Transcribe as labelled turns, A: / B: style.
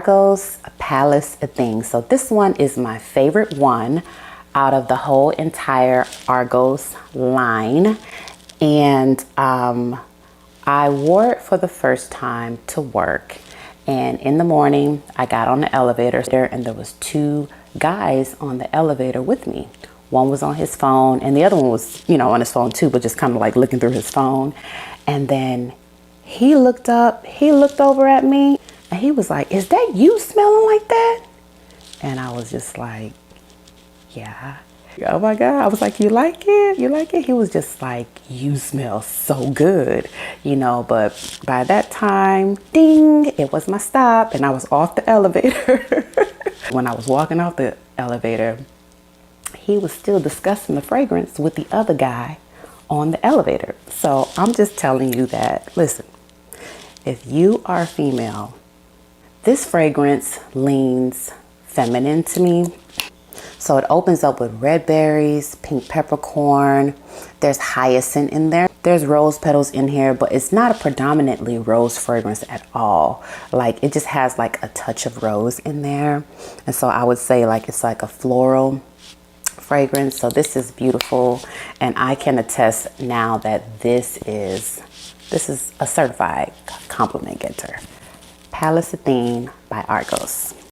A: Argos Pallas Athene. So this one is my favorite one out of the whole entire Argos line. And I wore it for the first time to work. And in the morning, I got on the elevator and there was two guys on the elevator with me. One was on his phone and the other one was, on his phone too, but just kind of like looking through his phone. And then he looked over at me and he was like, "Is that you smelling like that?" And I was just like, "Yeah." Oh my God. I was like, "You like it? You like it?" He was just like, "You smell so good," but by that time, ding, it was my stop and I was off the elevator. When I was walking off the elevator, he was still discussing the fragrance with the other guy on the elevator. So I'm just telling you that, listen, if you are female, this fragrance leans feminine to me. So it opens up with red berries, pink peppercorn. There's hyacinth in there. There's rose petals in here, but it's not a predominantly rose fragrance at all. Like it just has like a touch of rose in there. And so I would say like it's like a floral fragrance. So this is beautiful. And I can attest now that this is a certified compliment getter. Pallas Athene by Argos.